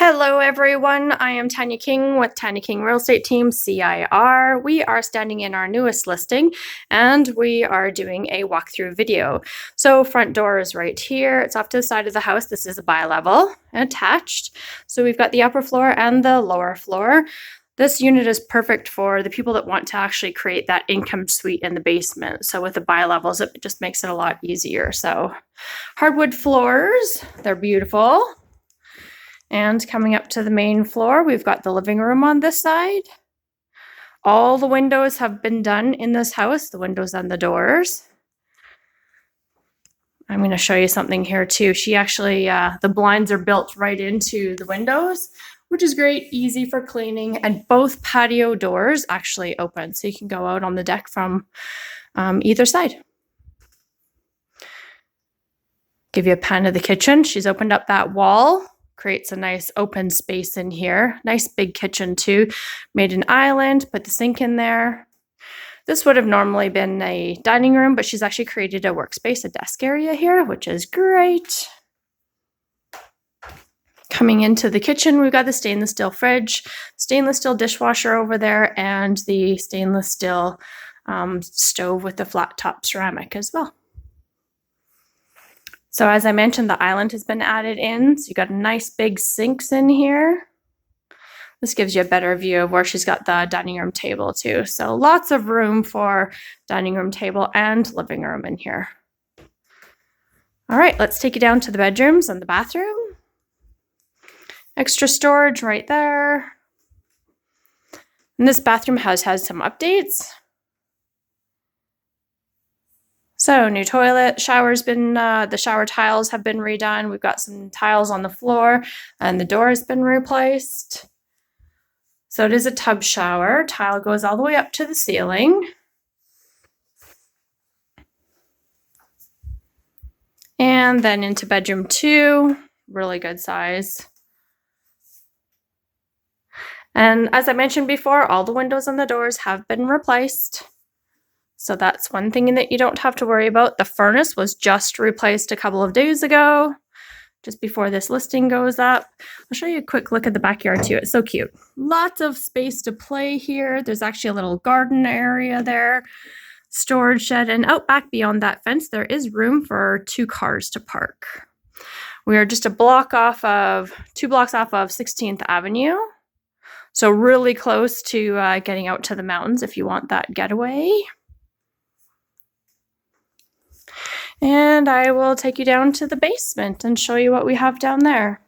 Hello everyone, I am Tanya King with Tanya King Real Estate Team, CIR. We are standing in our newest listing and we are doing a walkthrough video. So front door is right here. It's off to the side of the house. This is a bi-level attached. So we've got the upper floor and the lower floor. This unit is perfect for the people that want to actually create that income suite in the basement. So with the bi-levels, it just makes it a lot easier. So hardwood floors, they're beautiful. And coming up to the main floor, we've got the living room on this side. All the windows have been done in this house, the windows and the doors. I'm going to show you something here too. She actually, the blinds are built right into the windows, which is great, easy for cleaning. And both patio doors actually open, so you can go out on the deck from either side. Give you a pan of the kitchen. She's opened up that wall. Creates a nice open space in here. Nice big kitchen too. Made an island, put the sink in there. This would have normally been a dining room, but she's actually created a workspace, a desk area here, which is great. Coming into the kitchen, we've got the stainless steel fridge, stainless steel dishwasher over there, and the stainless steel stove with the flat top ceramic as well. So as I mentioned, the island has been added in. So you got a nice big sinks in here. This gives you a better view of where she's got the dining room table too. So lots of room for dining room table and living room in here. All right, let's take you down to the bedrooms and the bathroom. Extra storage right there. And this bathroom has had some updates. So new toilet, shower's been, the shower tiles have been redone. We've got some tiles on the floor and the door has been replaced. So it is a tub shower. Tile goes all the way up to the ceiling. And then into bedroom 2, really good size. And as I mentioned before, all the windows and the doors have been replaced. So that's one thing that you don't have to worry about. The furnace was just replaced a couple of days ago, just before this listing goes up. I'll show you a quick look at the backyard too. It's so cute. Lots of space to play here. There's actually a little garden area there, storage shed, and out back beyond that fence, there is room for 2 cars to park. We are just 2 blocks off of 16th Avenue. So really close to getting out to the mountains if you want that getaway. And I will take you down to the basement and show you what we have down there.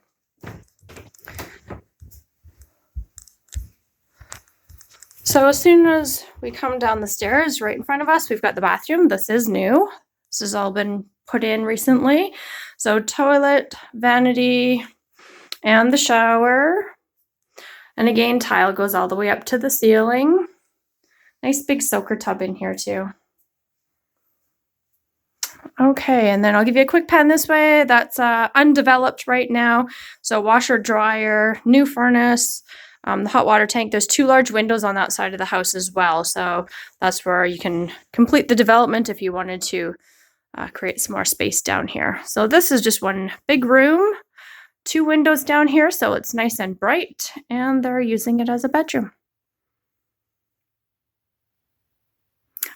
So as soon as we come down the stairs, right in front of us, we've got the bathroom. This is new. This has all been put in recently. So toilet, vanity, and the shower. And again, tile goes all the way up to the ceiling. Nice big soaker tub in here too. Okay, and then I'll give you a quick pan this way. That's undeveloped right now. So washer, dryer, new furnace, the hot water tank. There's 2 large windows on that side of the house as well. So that's where you can complete the development if you wanted to create some more space down here. So this is just one big room, 2 windows down here. So it's nice and bright, and they're using it as a bedroom.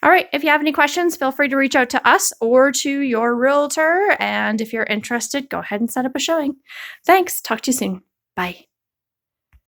All right, if you have any questions, feel free to reach out to us or to your realtor. And if you're interested, go ahead and set up a showing. Thanks. Talk to you soon. Bye.